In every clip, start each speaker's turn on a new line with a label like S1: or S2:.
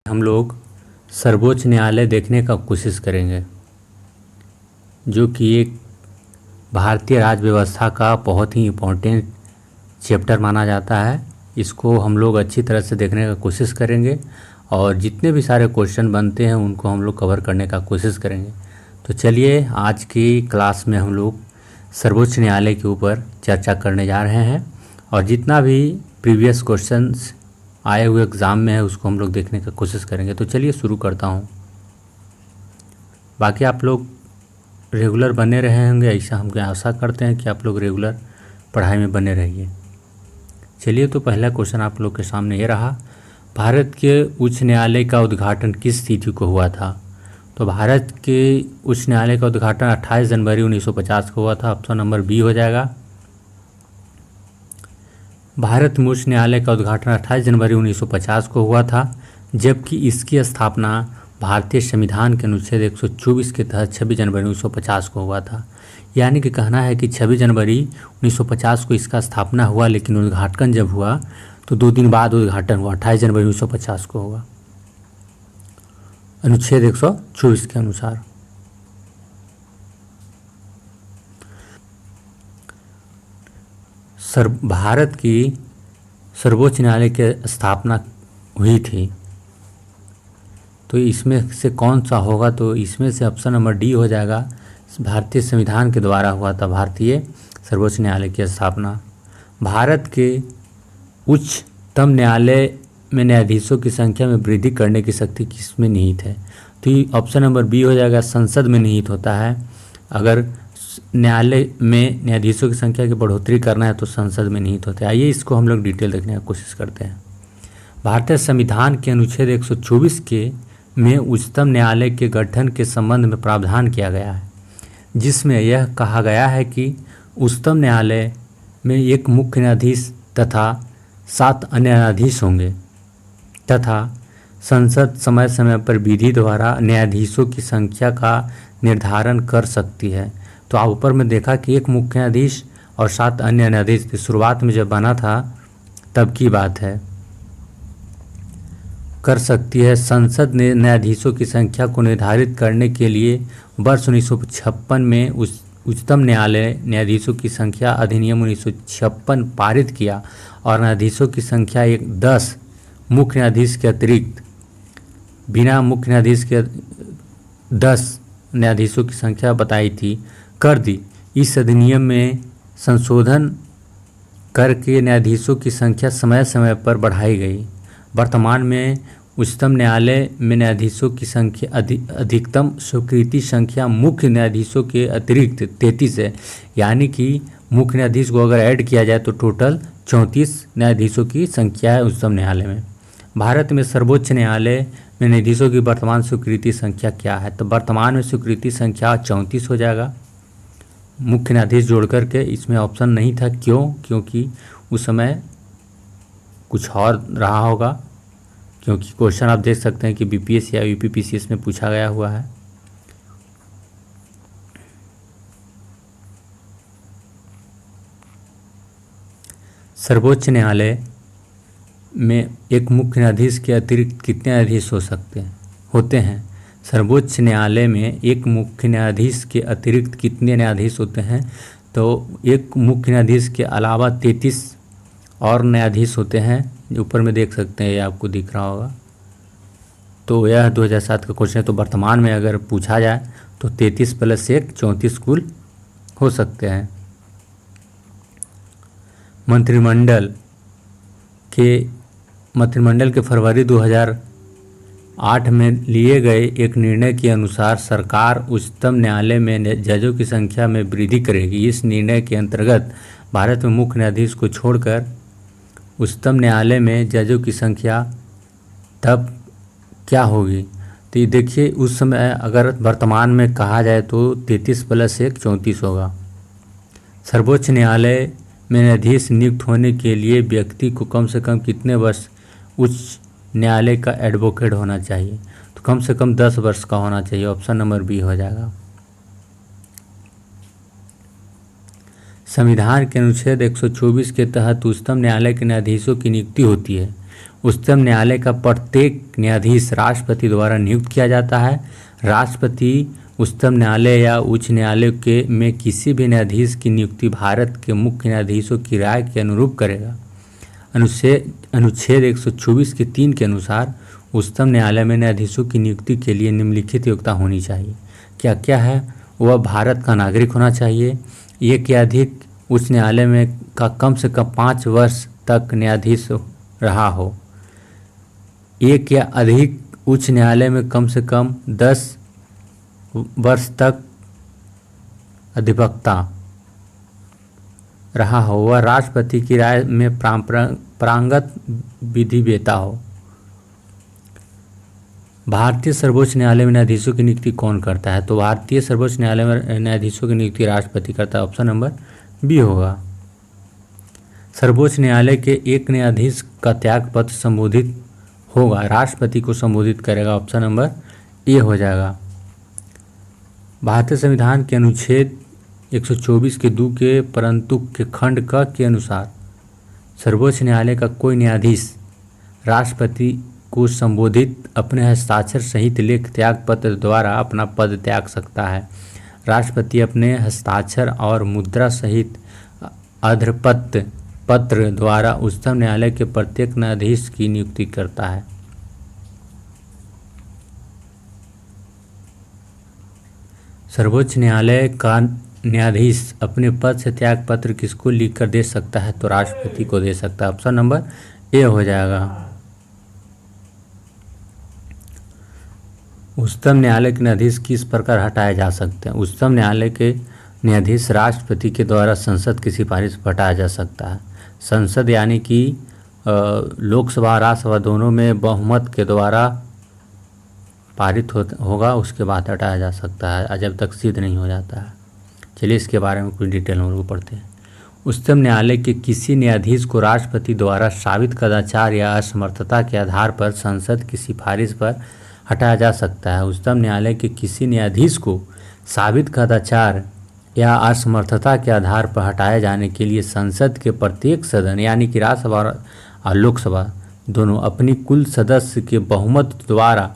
S1: हम लोग सर्वोच्च न्यायालय देखने का कोशिश करेंगे, जो कि एक भारतीय राज्य व्यवस्था का बहुत ही इम्पोर्टेंट चैप्टर माना जाता है। इसको हम लोग अच्छी तरह से देखने का कोशिश करेंगे और जितने भी सारे क्वेश्चन बनते हैं उनको हम लोग कवर करने का कोशिश करेंगे। तो चलिए आज की क्लास में हम लोग सर्वोच्च न्यायालय के ऊपर चर्चा करने जा रहे हैं और जितना भी प्रीवियस क्वेश्चंस आए हुए एग्ज़ाम में है उसको हम लोग देखने का कोशिश करेंगे। तो चलिए शुरू करता हूँ। बाकी आप लोग रेगुलर बने रहे होंगे, ऐसा हम आशा करते हैं कि आप लोग रेगुलर पढ़ाई में बने रहिए। चलिए, तो पहला क्वेश्चन आप लोग के सामने ये रहा, भारत के उच्च न्यायालय का उद्घाटन किस तिथि को हुआ था? तो भारत के उच्च न्यायालय का उद्घाटन 28 जनवरी 1950 को हुआ था। ऑप्शन नंबर बी हो जाएगा। भारत में उच्च न्यायालय का उद्घाटन 28 जनवरी 1950 को हुआ था, जबकि इसकी स्थापना भारतीय संविधान के अनुच्छेद 124 के तहत 26 जनवरी 1950 को हुआ था। यानी कि कहना है कि 26 जनवरी 1950 को इसका स्थापना हुआ, लेकिन उद्घाटन जब हुआ तो 2 दिन बाद उद्घाटन हुआ, 28 जनवरी 1950 को हुआ अनुच्छेद 124 के अनुसार। भारत की सर्वोच्च न्यायालय की स्थापना हुई थी, तो इसमें से कौन सा होगा? तो इसमें से ऑप्शन नंबर डी हो जाएगा, भारतीय संविधान के द्वारा हुआ था भारतीय सर्वोच्च न्यायालय की स्थापना। भारत के उच्चतम न्यायालय में न्यायाधीशों की संख्या में वृद्धि करने की शक्ति किसमें निहित है? तो ये ऑप्शन नंबर बी हो जाएगा, संसद में निहित होता है। अगर न्यायालय में न्यायाधीशों की संख्या की बढ़ोतरी करना है तो संसद में निहित होता है। आइए इसको हम लोग डिटेल देखने की कोशिश करते हैं। भारतीय संविधान के अनुच्छेद 124 के में उच्चतम न्यायालय के गठन के संबंध में प्रावधान किया गया है, जिसमें यह कहा गया है कि उच्चतम न्यायालय में एक मुख्य न्यायाधीश तथा 7 अन्य न्यायाधीश होंगे तथा संसद समय समय पर विधि द्वारा न्यायाधीशों की संख्या का निर्धारण कर सकती है। तो आप ऊपर में देखा कि एक मुख्य न्यायाधीश और 7 अन्य न्यायाधीश की शुरुआत में जब बना था तब की बात है, कर सकती है। संसद ने न्यायाधीशों की संख्या को निर्धारित करने के लिए वर्ष 1956 में उच्चतम न्यायालय न्यायाधीशों की संख्या अधिनियम 1956 पारित किया और न्यायाधीशों की संख्या 10 मुख्य न्यायाधीश के अतिरिक्त बिना मुख्य न्यायाधीश के 10 न्यायाधीशों की संख्या बताई थी, कर दी। इस अधिनियम में संशोधन करके न्यायाधीशों की संख्या समय समय पर बढ़ाई गई। वर्तमान में उच्चतम न्यायालय में न्यायाधीशों की संख्या अधिकतम स्वीकृति संख्या मुख्य न्यायाधीशों के अतिरिक्त 33 है। यानी कि मुख्य न्यायाधीश को अगर ऐड किया जाए तो टोटल 34 न्यायाधीशों की संख्या है उच्चतम न्यायालय में। भारत में सर्वोच्च न्यायालय में न्यायाधीशों की वर्तमान स्वीकृति संख्या क्या है? तो वर्तमान में स्वीकृति संख्या 34 हो जाएगा, मुख्य न्यायाधीश जोड़ करके। इसमें ऑप्शन नहीं था, क्यों? क्योंकि उस समय कुछ और रहा होगा, क्योंकि क्वेश्चन आप देख सकते हैं कि बीपीएस या यूपीपीसीएस में पूछा गया हुआ है। सर्वोच्च न्यायालय में एक मुख्य न्यायाधीश के अतिरिक्त कितने न्यायाधीश होते हैं? सर्वोच्च न्यायालय में एक मुख्य न्यायाधीश के अतिरिक्त कितने न्यायाधीश होते हैं? तो एक मुख्य न्यायाधीश के अलावा 33 और न्यायाधीश होते हैं, ऊपर में देख सकते हैं, ये आपको दिख रहा होगा। तो यह 2007 का क्वेश्चन है। तो वर्तमान में अगर पूछा जाए तो 33 + 1 34 कुल हो सकते हैं। मंत्रिमंडल के फरवरी 2008 में लिए गए एक निर्णय के अनुसार सरकार उच्चतम न्यायालय में जजों की संख्या में वृद्धि करेगी। इस निर्णय के अंतर्गत भारत में मुख्य न्यायाधीश को छोड़कर उच्चतम न्यायालय में जजों की संख्या तब क्या होगी? तो ये देखिए, उस समय अगर वर्तमान में कहा जाए तो 33 + 1 34 होगा। सर्वोच्च न्यायालय में न्यायाधीश नियुक्त होने के लिए व्यक्ति को कम से कम कितने वर्ष उच्च न्यायालय का एडवोकेट होना चाहिए? तो कम से कम 10 वर्ष का होना चाहिए। ऑप्शन नंबर बी हो जाएगा। संविधान के अनुच्छेद 124 के तहत उच्चतम न्यायालय के न्यायाधीशों की नियुक्ति होती है। उच्चतम न्यायालय का प्रत्येक न्यायाधीश राष्ट्रपति द्वारा नियुक्त किया जाता है। राष्ट्रपति उच्चतम न्यायालय या उच्च न्यायालय के में किसी भी न्यायाधीश की नियुक्ति भारत के मुख्य न्यायाधीशों की राय के अनुरूप करेगा। अनुच्छेद 124 के 3 के अनुसार उच्चतम न्यायालय में न्यायाधीशों की नियुक्ति के लिए निम्नलिखित योग्यता होनी चाहिए। क्या क्या है? वह भारत का नागरिक होना चाहिए, एक या अधिक उच्च न्यायालय में का कम से कम 5 वर्ष तक न्यायाधीश रहा हो, एक या अधिक उच्च न्यायालय में कम से कम 10 वर्ष तक अधिवक्ता रहा हो, वह राष्ट्रपति की राय में पारंगत विधिवेत्ता हो। भारतीय सर्वोच्च न्यायालय में न्यायाधीशों की नियुक्ति कौन करता है? तो भारतीय सर्वोच्च न्यायालय में न्यायाधीशों की नियुक्ति राष्ट्रपति करता है। ऑप्शन नंबर बी होगा। सर्वोच्च न्यायालय के एक न्यायाधीश का त्यागपत्र संबोधित होगा, राष्ट्रपति को संबोधित करेगा। ऑप्शन नंबर ए हो जाएगा। भारतीय संविधान के अनुच्छेद 124 के 2 के परंतु के खंड क के अनुसार सर्वोच्च न्यायालय का कोई न्यायाधीश राष्ट्रपति को संबोधित अपने हस्ताक्षर सहित लेख त्याग पत्र द्वारा अपना पद त्याग सकता है। राष्ट्रपति अपने हस्ताक्षर और मुद्रा सहित अधरपत्र पत्र द्वारा उच्चतम न्यायालय के प्रत्येक न्यायाधीश की नियुक्ति करता है। सर्वोच्च न्यायालय का न्यायाधीश अपने पद से त्याग पत्र किसको लिखकर दे सकता है? तो राष्ट्रपति को दे सकता है। ऑप्शन नंबर ए हो जाएगा। उच्चतम न्यायालय के न्यायाधीश किस प्रकार हटाए जा सकते हैं? उच्चतम न्यायालय के न्यायाधीश राष्ट्रपति के द्वारा संसद की सिफारिश पर हटाया जा सकता है। संसद यानी कि लोकसभा राज्यसभा दोनों में बहुमत के द्वारा पारित होगा, उसके बाद हटाया जा सकता है जब तक सिद्ध नहीं हो जाता है। चलिए इसके बारे में कुछ डिटेल हम लोग पढ़ते हैं। उच्चतम न्यायालय के किसी न्यायाधीश को राष्ट्रपति द्वारा साबित कदाचार या असमर्थता के आधार पर संसद की सिफारिश पर हटाया जा सकता है। उच्चतम न्यायालय के किसी न्यायाधीश को साबित कदाचार या असमर्थता के आधार पर हटाए जाने के लिए संसद के प्रत्येक सदन यानी कि राज्यसभा और लोकसभा दोनों अपनी कुल सदस्य के बहुमत द्वारा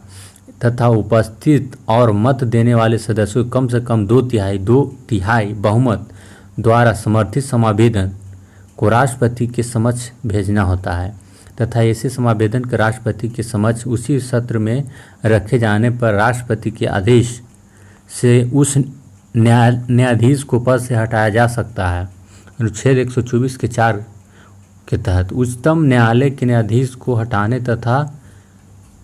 S1: तथा उपस्थित और मत देने वाले सदस्यों के कम से कम 2/3 बहुमत द्वारा समर्थित समावेदन को राष्ट्रपति के समक्ष भेजना होता है तथा ऐसे समावेदन के राष्ट्रपति के समक्ष उसी सत्र में रखे जाने पर राष्ट्रपति के आदेश से उस न्यायाधीश को पद से हटाया जा सकता है। अनुच्छेद 124 के 4 के तहत उच्चतम न्यायालय के न्यायाधीश को हटाने तथा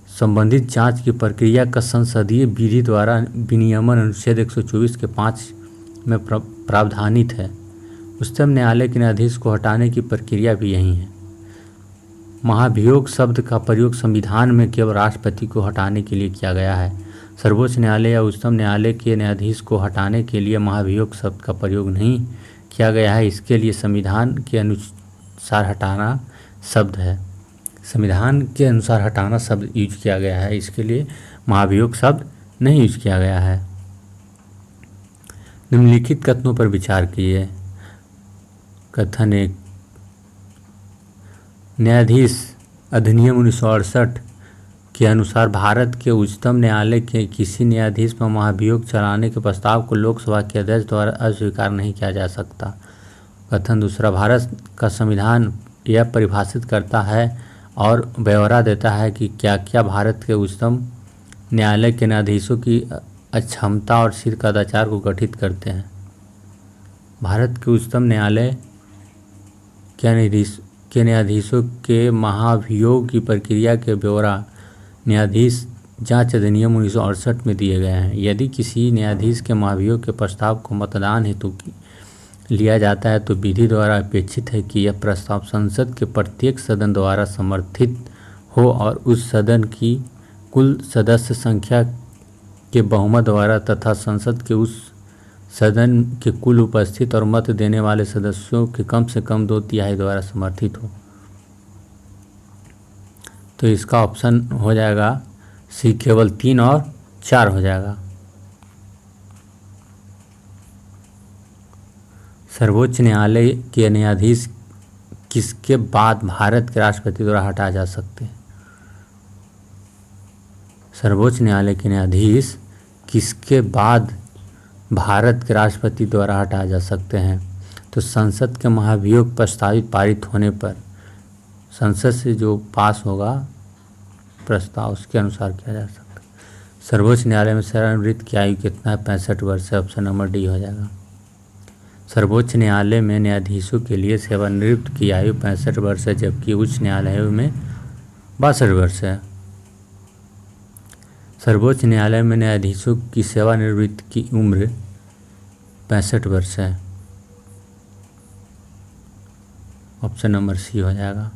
S1: संबंधित जांच की प्रक्रिया का संसदीय विधि द्वारा विनियमन अनुच्छेद 124 के 5 में प्रावधानित है। उच्चतम न्यायालय के न्यायाधीश को हटाने की प्रक्रिया भी यही है। महाभियोग शब्द का प्रयोग संविधान में केवल राष्ट्रपति को हटाने के लिए किया गया है। सर्वोच्च न्यायालय या उच्चतम न्यायालय के न्यायाधीश को हटाने के लिए महाभियोग शब्द का प्रयोग नहीं किया गया है। इसके लिए संविधान के अनुसार हटाना शब्द है। संविधान के अनुसार हटाना शब्द यूज किया गया है, इसके लिए महाभियोग शब्द नहीं यूज किया गया है। निम्नलिखित कथनों पर विचार कीजिए। कथन 1, न्यायाधीश अधिनियम 1968 के अनुसार भारत के उच्चतम न्यायालय के किसी न्यायाधीश पर महाभियोग चलाने के प्रस्ताव को लोकसभा के अध्यक्ष द्वारा अस्वीकार नहीं किया जा सकता। कथन 2, भारत का संविधान यह परिभाषित करता है और ब्यौरा देता है कि क्या क्या भारत के उच्चतम न्यायालय के न्यायाधीशों की अक्षमता और सिर कदाचार को गठित करते हैं। भारत के उच्चतम न्यायालय के न्यायाधीशों के महाभियोग की प्रक्रिया के ब्यौरा न्यायाधीश जांच अधिनियम 1968 में दिए गए हैं। यदि किसी न्यायाधीश के महाभियोग के प्रस्ताव को मतदान हेतु लिया जाता है तो विधि द्वारा अपेक्षित है कि यह प्रस्ताव संसद के प्रत्येक सदन द्वारा समर्थित हो और उस सदन की कुल सदस्य संख्या के बहुमत द्वारा तथा संसद के उस सदन के कुल उपस्थित और मत देने वाले सदस्यों के कम से कम 2/3 द्वारा समर्थित हो। तो इसका ऑप्शन हो जाएगा सी, केवल 3 और 4 हो जाएगा। सर्वोच्च न्यायालय के न्यायाधीश किसके बाद भारत के राष्ट्रपति द्वारा हटाए जा सकते हैं? सर्वोच्च न्यायालय के न्यायाधीश किसके बाद भारत के राष्ट्रपति द्वारा हटाए जा सकते हैं? तो संसद के महाभियोग प्रस्तावित पारित होने पर, संसद से जो पास होगा प्रस्ताव उसके अनुसार किया जा सकता है। सर्वोच्च न्यायालय में सेवानिवृत्त की आयु कितना है? 65 वर्ष है। ऑप्शन नंबर डी हो जाएगा। सर्वोच्च न्यायालय में न्यायाधीशों के लिए सेवानिवृत्त की आयु 65 वर्ष है, जबकि उच्च न्यायालयों में 62 वर्ष है। सर्वोच्च न्यायालय में न्यायाधीशों की सेवानिवृत्ति की उम्र 65 वर्ष है। ऑप्शन नंबर सी हो जाएगा।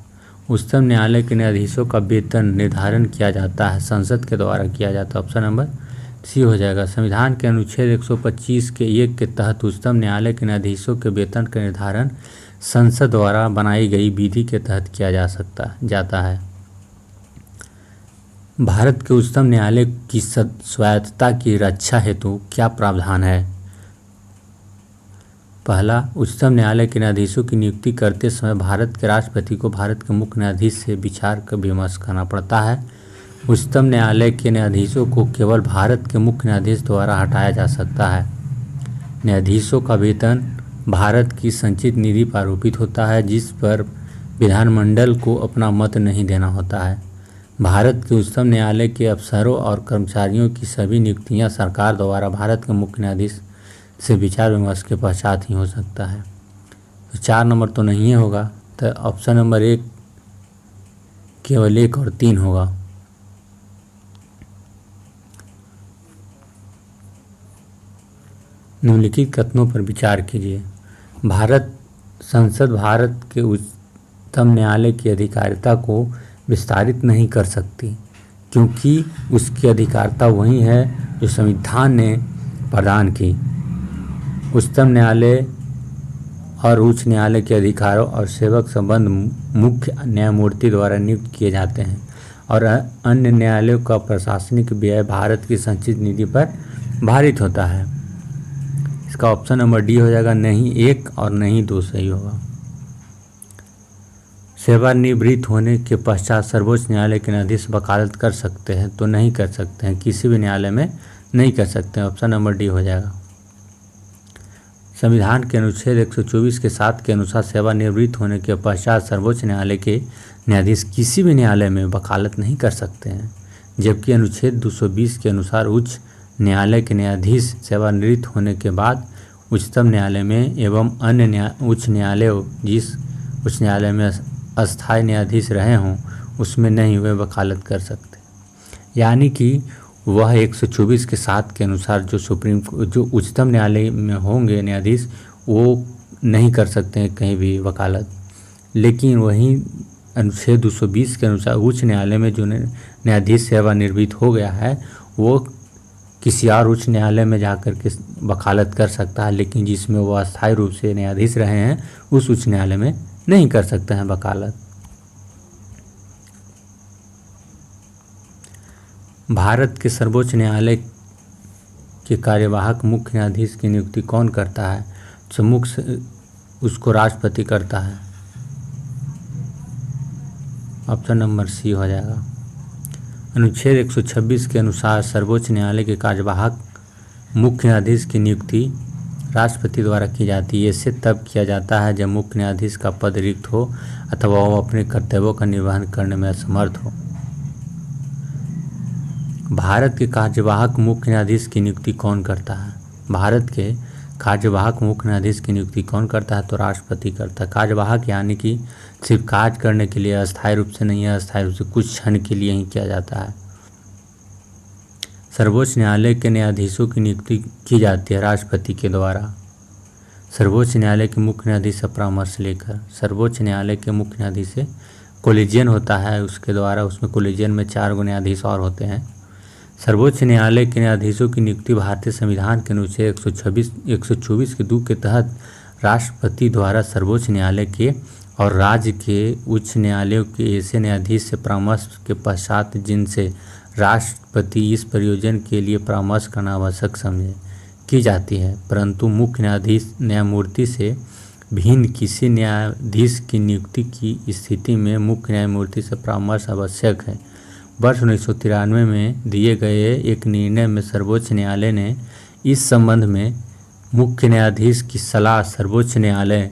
S1: उच्चतम न्यायालय के न्यायाधीशों का वेतन निर्धारण किया जाता है, संसद के द्वारा किया जाता है। ऑप्शन नंबर सी हो जाएगा। संविधान के अनुच्छेद 125 के 1 के तहत उच्चतम न्यायालय के न्यायाधीशों के वेतन का निर्धारण संसद द्वारा बनाई गई विधि के तहत किया जाता है। भारत के उच्चतम न्यायालय की स्वायत्तता की रक्षा हेतु क्या प्रावधान है? पहला, उच्चतम न्यायालय के न्यायाधीशों की नियुक्ति करते समय भारत के राष्ट्रपति को भारत के मुख्य न्यायाधीश से विचार कर विमर्श करना पड़ता है। उच्चतम न्यायालय के न्यायाधीशों को केवल भारत के मुख्य न्यायाधीश द्वारा हटाया जा सकता है। न्यायाधीशों का वेतन भारत की संचित निधि पर आरोपित होता है, जिस पर विधानमंडल को अपना मत नहीं देना होता है। भारत के उच्चतम न्यायालय के अफसरों और कर्मचारियों की सभी नियुक्तियां सरकार द्वारा भारत के मुख्य न्यायाधीश से विचार विमर्श के पश्चात ही हो सकता है। तो 4 नंबर तो नहीं होगा, तो ऑप्शन नंबर 1 केवल 1 और 3 होगा। निम्नलिखित कथनों पर विचार कीजिए। संसद भारत के उच्चतम न्यायालय की अधिकारिता को विस्तारित नहीं कर सकती, क्योंकि उसकी अधिकारिता वही है जो संविधान ने प्रदान की। उच्चतम न्यायालय और उच्च न्यायालय के अधिकारों और सेवक संबंध मुख्य न्यायमूर्ति द्वारा नियुक्त किए जाते हैं, और अन्य न्यायालयों का प्रशासनिक व्यय भारत की संचित निधि पर भारित होता है। इसका ऑप्शन नंबर डी हो जाएगा। नहीं 1 और नहीं 2 सही होगा। सेवानिवृत्त होने के पश्चात सर्वोच्च न्यायालय के न्यायाधीश वकालत कर सकते हैं? तो नहीं कर सकते हैं, किसी भी न्यायालय में नहीं कर सकते हैं। ऑप्शन नंबर डी हो जाएगा। संविधान के अनुच्छेद 124 के 7 के अनुसार सेवानिवृत्त होने के पश्चात सर्वोच्च न्यायालय के न्यायाधीश किसी भी न्यायालय में वकालत नहीं कर सकते हैं, जबकि अनुच्छेद 220 के अनुसार उच्च न्यायालय के न्यायाधीश सेवानिवृत्त होने के बाद उच्चतम न्यायालय में एवं अन्य उच्च न्यायालय जिस उच्च न्यायालय में अस्थायी न्यायाधीश रहे हों उसमें नहीं हुए वकालत कर सकते। यानी कि वह 124 के 7 के अनुसार जो उच्चतम न्यायालय में होंगे न्यायाधीश, वो नहीं कर सकते हैं कहीं भी वकालत। लेकिन वहीं अनुच्छेद 220 के अनुसार उच्च न्यायालय में जो न्यायाधीश सेवानिवृत्त हो गया है वो किसी और उच्च न्यायालय में जाकर के वकालत कर सकता है, लेकिन जिसमें वो अस्थायी रूप से न्यायाधीश रहे हैं उस उच्च न्यायालय में नहीं कर सकते हैं वकालत। भारत के सर्वोच्च न्यायालय के कार्यवाहक मुख्य न्यायाधीश की नियुक्ति कौन करता है? तो उसको राष्ट्रपति करता है। ऑप्शन नंबर सी हो जाएगा। अनुच्छेद 126 के अनुसार सर्वोच्च न्यायालय के कार्यवाहक मुख्य न्यायाधीश की नियुक्ति राष्ट्रपति द्वारा की जाती है। इसे तब किया जाता है जब मुख्य न्यायाधीश का पद रिक्त हो अथवा वो अपने कर्तव्यों का निर्वहन करने में असमर्थ हो। भारत के कार्यवाहक मुख्य न्यायाधीश की नियुक्ति कौन करता है? भारत के कार्यवाहक मुख्य न्यायाधीश की नियुक्ति कौन करता है? तो राष्ट्रपति करता है। कार्यवाहक यानी कि सिर्फ कार्य करने के लिए, अस्थायी रूप से नहीं है, अस्थायी रूप से कुछ क्षण के लिए ही किया जाता है। सर्वोच्च न्यायालय के न्यायाधीशों की नियुक्ति की जाती है राष्ट्रपति के द्वारा। सर्वोच्च न्यायालय के मुख्य न्यायाधीश से परामर्श लेकर। सर्वोच्च न्यायालय के मुख्य न्यायाधीश से कोलिजियन होता है, उसके द्वारा, उसमें कोलिजियन में 4 गो न्यायाधीश और होते हैं। सर्वोच्च न्यायालय के न्यायाधीशों की नियुक्ति भारतीय संविधान के अनुच्छेद 124 के 2 के तहत राष्ट्रपति द्वारा सर्वोच्च न्यायालय के और राज्य के उच्च न्यायालयों के ऐसे न्यायाधीश से परामर्श के पश्चात जिनसे राष्ट्रपति इस प्रयोजन के लिए परामर्श करना आवश्यक समझे की जाती है, परंतु मुख्य न्यायाधीश न्यायमूर्ति से भिन्न किसी न्यायाधीश की नियुक्ति की स्थिति में मुख्य न्यायमूर्ति से परामर्श आवश्यक है। वर्ष 1993 में दिए गए एक निर्णय में सर्वोच्च न्यायालय ने इस संबंध में मुख्य न्यायाधीश की सलाह सर्वोच्च न्यायालय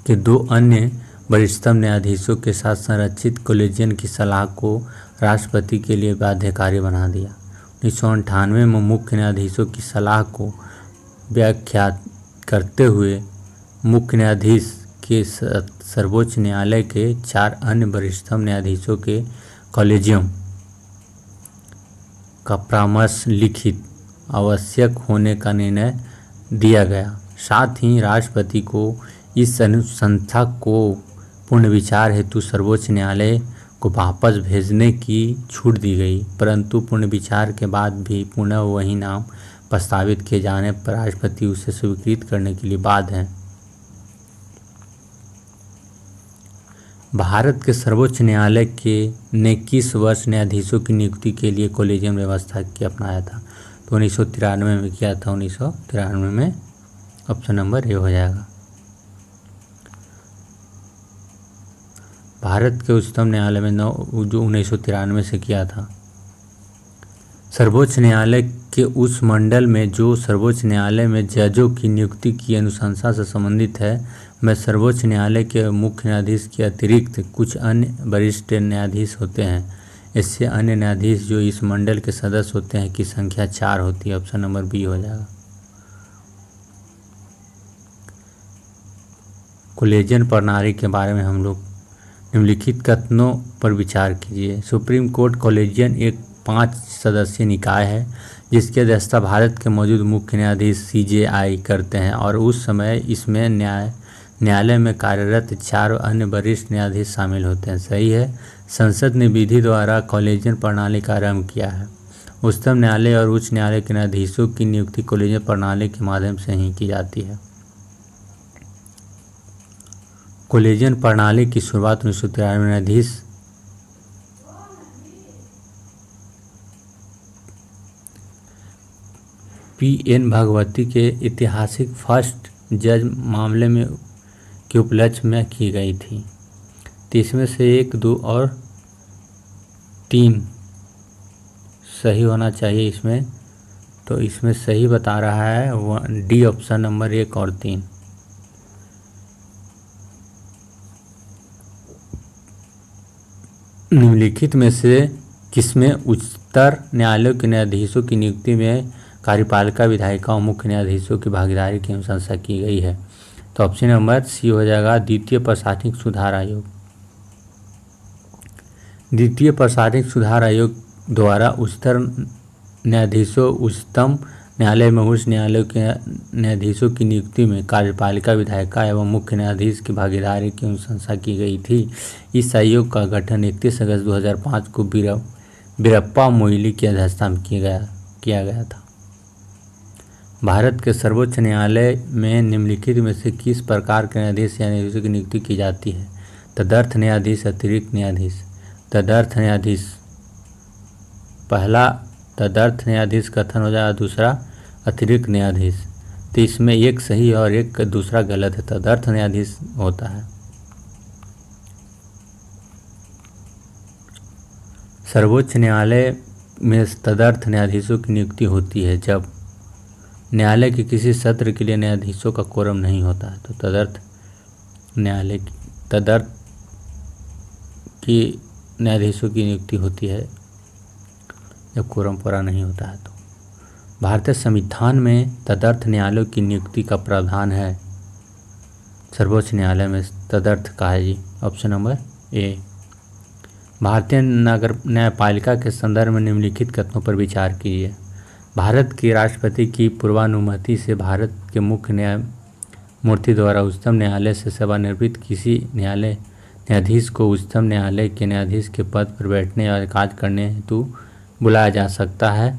S1: के 2 अन्य वरिष्ठतम न्यायाधीशों के साथ संरचित कॉलेजियन की सलाह को राष्ट्रपति के लिए बाध्यकारी बना दिया। 1998 में मुख्य न्यायाधीशों की सलाह को व्याख्यात करते हुए मुख्य न्यायाधीश के सर्वोच्च न्यायालय के 4 अन्य वरिष्ठतम न्यायाधीशों के कॉलेजियम का परामर्श लिखित आवश्यक होने का निर्णय दिया गया। साथ ही राष्ट्रपति को इस अनुशंसा को पुनर्विचार हेतु सर्वोच्च न्यायालय को वापस भेजने की छूट दी गई, परंतु पुनर्विचार के बाद भी पुनः वही नाम प्रस्तावित किए जाने पर राष्ट्रपति उसे स्वीकृत करने के लिए बाध्य है। भारत के सर्वोच्च न्यायालय ने किस वर्ष न्यायाधीशों की नियुक्ति के लिए कॉलेजियम व्यवस्था की अपनाया था? तो 1993 में किया था। 1993 में ऑप्शन नंबर ए हो जाएगा। भारत के उच्चतम न्यायालय में जो 1993 से किया था। सर्वोच्च न्यायालय के उस मंडल में जो सर्वोच्च न्यायालय में जजों की नियुक्ति की अनुशंसा से संबंधित है, में सर्वोच्च न्यायालय के मुख्य न्यायाधीश के अतिरिक्त कुछ अन्य वरिष्ठ न्यायाधीश होते हैं। इससे अन्य न्यायाधीश जो इस मंडल के सदस्य होते हैं की संख्या 4 होती है। ऑप्शन नंबर बी हो जाएगा। कॉलेजियन प्रणाली के बारे में हम लोग निम्नलिखित कथनों पर विचार कीजिए। सुप्रीम कोर्ट कॉलेजियन एक 5 सदस्यीय निकाय है जिसकी अध्यक्षता भारत के मौजूद मुख्य न्यायाधीश CJI करते हैं और उस समय इसमें न्यायालय में कार्यरत 4 अन्य वरिष्ठ न्यायाधीश शामिल होते हैं। सही है। संसद ने विधि द्वारा कॉलेजियन प्रणाली का आरंभ किया है। उच्चतम न्यायालय और उच्च न्यायालय के न्यायाधीशों की नियुक्ति कॉलेजियन प्रणाली के माध्यम से ही की जाती है। कॉलेजियन प्रणाली की शुरुआत 1993 में न्यायाधीश P.N. भगवती के ऐतिहासिक फर्स्ट जज मामले में के उपलक्ष्य में की गई थी। तो इसमें से 1, 2 और 3 सही होना चाहिए इसमें। तो इसमें सही बता रहा है डी ऑप्शन नंबर 1 और 3। निम्नलिखित में से किसमें उच्चतर न्यायालयों के न्यायाधीशों की नियुक्ति में कार्यपालिका विधायिका और मुख्य न्यायाधीशों की भागीदारी की अनुशंसा की गई है? तो ऑप्शन नंबर सी हो जाएगा, द्वितीय प्रशासनिक सुधार आयोग। द्वितीय प्रशासनिक सुधार आयोग द्वारा उच्चतर न्यायाधीशों उच्चतम न्यायालय में उच्च न्यायालयों के न्यायाधीशों की नियुक्ति में कार्यपालिका विधायिका एवं मुख्य न्यायाधीश की भागीदारी की अनुशंसा की गई थी। इस आयोग का गठन 31 अगस्त 2005 को वीरप्पा मोइली की अध्यक्षता में किया गया था। भारत के सर्वोच्च न्यायालय में निम्नलिखित में से किस प्रकार के न्यायाधीश या न्यायाधीशों की नियुक्ति की जाती है? तदर्थ न्यायाधीश, अतिरिक्त न्यायाधीश। तदर्थ न्यायाधीश, पहला तदर्थ न्यायाधीश कथन हो जाएगा, दूसरा अतिरिक्त न्यायाधीश। तो इसमें एक सही और एक दूसरा गलत है। तदर्थ न्यायाधीश होता है। सर्वोच्च न्यायालय में तदर्थ न्यायाधीशों की नियुक्ति होती है जब न्यायालय के किसी सत्र के लिए न्यायाधीशों का कोरम नहीं होता है। तो तदर्थ की न्यायाधीशों की नियुक्ति होती है जब कोरम पूरा नहीं होता है। तो भारतीय संविधान में तदर्थ न्यायालयों की नियुक्ति का प्रावधान है। सर्वोच्च न्यायालय में तदर्थ का है जी, ऑप्शन नंबर ए। भारतीय नगर न्यायपालिका के संदर्भ में निम्नलिखित कथनों पर विचार कीजिए। भारत के राष्ट्रपति की पूर्वानुमति से भारत के मुख्य न्यायमूर्ति द्वारा उच्चतम न्यायालय से सेवानिवृत्त किसी न्यायाधीश को उच्चतम न्यायालय के न्यायाधीश के पद पर बैठने और कार्य करने हेतु बुलाया जा सकता है।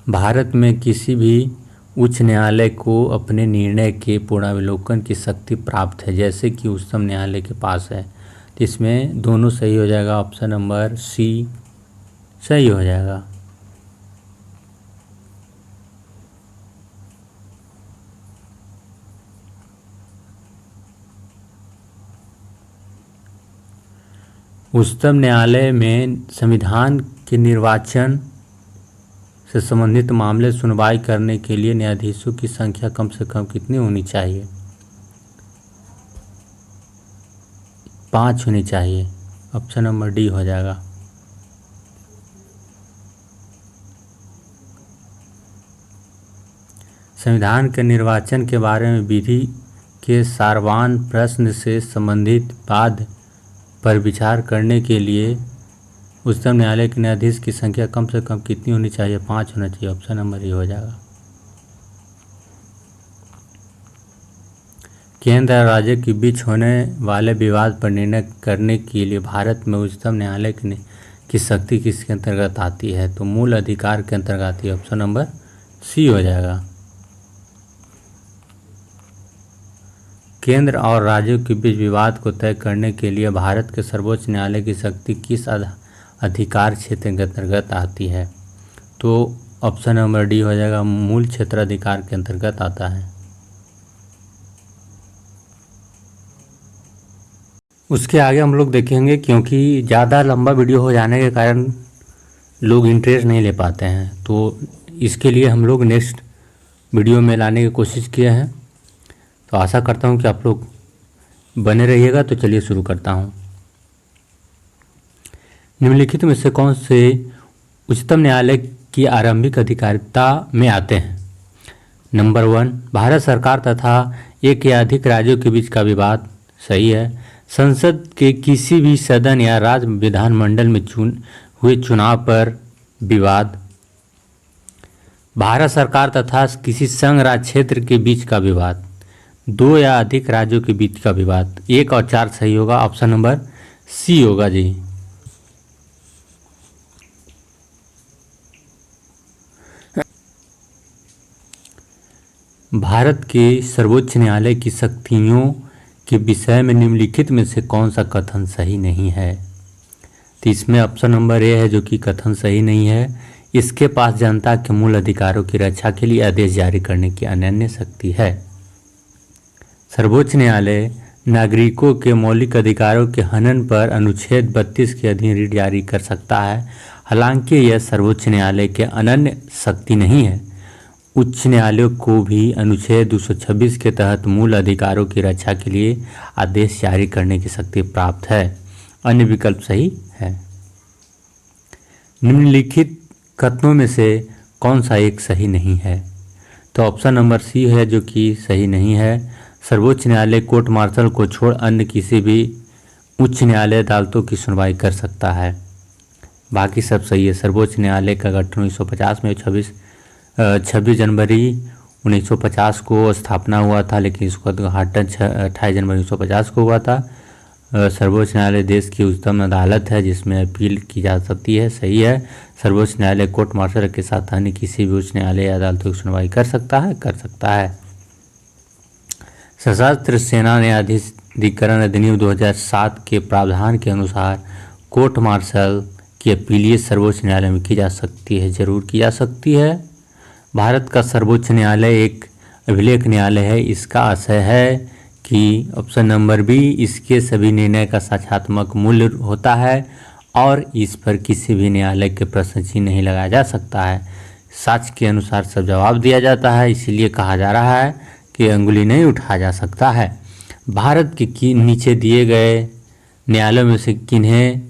S1: भारत में किसी भी उच्च न्यायालय को अपने निर्णय के पुनरावलोकन की शक्ति प्राप्त है, जैसे कि उच्चतम न्यायालय के पास है। तो इसमें दोनों सही हो जाएगा। ऑप्शन नंबर सी सही हो जाएगा। उच्चतम न्यायालय में संविधान के निर्वाचन से संबंधित मामले सुनवाई करने के लिए न्यायाधीशों की संख्या कम से कम कितनी होनी चाहिए? 5 होनी चाहिए। ऑप्शन नंबर डी हो जाएगा। संविधान के निर्वाचन के बारे में विधि के सारवान प्रश्न से संबंधित वाद पर विचार करने के लिए उच्चतम न्यायालय के न्यायाधीश की संख्या कम से कम कितनी होनी चाहिए? 5 होना चाहिए। ऑप्शन नंबर ए हो जाएगा। केंद्र और राज्य के बीच होने वाले विवाद पर निर्णय करने के लिए भारत में उच्चतम न्यायालय की शक्ति किसके अंतर्गत आती है? तो मूल अधिकार के अंतर्गत आती है। ऑप्शन नंबर सी हो जाएगा। केंद्र और राज्यों के बीच विवाद को तय करने के लिए भारत के सर्वोच्च न्यायालय की शक्ति किस अधिकार क्षेत्र के अंतर्गत आती है? तो ऑप्शन नंबर डी हो जाएगा। मूल क्षेत्राधिकार के अंतर्गत आता है। उसके आगे हम लोग देखेंगे, क्योंकि ज़्यादा लंबा वीडियो हो जाने के कारण लोग इंटरेस्ट नहीं ले पाते हैं, तो इसके लिए हम लोग नेक्स्ट वीडियो में लाने की कोशिश किए हैं। तो आशा करता हूँ कि आप लोग बने रहिएगा। तो चलिए शुरू करता हूँ। निम्नलिखित में से कौन से उच्चतम न्यायालय की आरंभिक अधिकारिता में आते हैं? नंबर 1, भारत सरकार तथा एक या अधिक राज्यों के बीच का विवाद। सही है। संसद के किसी भी सदन या राज्य विधानमंडल में हुए चुनाव पर विवाद। भारत सरकार तथा किसी संघ राज्य क्षेत्र के बीच का विवाद। 2 या अधिक राज्यों के बीच का विवाद। 1 और 4 सही होगा। ऑप्शन नंबर सी होगा जी। भारत के सर्वोच्च न्यायालय की शक्तियों के विषय में निम्नलिखित में से कौन सा कथन सही नहीं है? तो इसमें ऑप्शन नंबर ए है जो कि कथन सही नहीं है। इसके पास जनता के मूल अधिकारों की रक्षा के लिए आदेश जारी करने की अनन्य शक्ति है। सर्वोच्च न्यायालय नागरिकों के मौलिक अधिकारों के हनन पर अनुच्छेद 32 के अधीन रीट जारी कर सकता है। हालांकि यह सर्वोच्च न्यायालय के अनन्य शक्ति नहीं है। उच्च न्यायालयों को भी अनुच्छेद 226 के तहत मूल अधिकारों की रक्षा के लिए आदेश जारी करने की शक्ति प्राप्त है। अन्य विकल्प सही है। निम्नलिखित कथनों में से कौन सा एक सही नहीं है? तो ऑप्शन नंबर सी है जो कि सही नहीं है। सर्वोच्च न्यायालय कोर्ट मार्शल को छोड़ अन्य किसी भी उच्च न्यायालय अदालतों की सुनवाई कर सकता है। बाकी सब सही है। सर्वोच्च न्यायालय का गठन 1950 में 26 जनवरी 1950 को स्थापना हुआ था, लेकिन इसका उद्घाटन 28 जनवरी 1950 को हुआ था। सर्वोच्च न्यायालय देश की उच्चतम अदालत है जिसमें अपील की जा सकती है। सही है। सर्वोच्च न्यायालय कोर्ट मार्शल के साथ अन्य किसी भी उच्च न्यायालय या अदालतों की सुनवाई कर सकता है। सशस्त्र सेना न्यायाधीकरण अधिनियम 2007 के प्रावधान के अनुसार कोर्ट मार्शल की अपील सर्वोच्च न्यायालय में की जा सकती है। जरूर की जा सकती है। भारत का सर्वोच्च न्यायालय एक अभिलेख न्यायालय है। इसका आशय है कि ऑप्शन नंबर बी, इसके सभी निर्णय का साक्ष्यात्मक मूल्य होता है और इस पर किसी भी न्यायालय के प्रश्न चिन्ह नहीं लगाया जा सकता है। साक्ष्य के अनुसार सब जवाब दिया जाता है। इसीलिए कहा जा रहा है कि अंगुली नहीं उठाया जा सकता है। भारत के नीचे दिए गए न्यायालयों में से किन्हें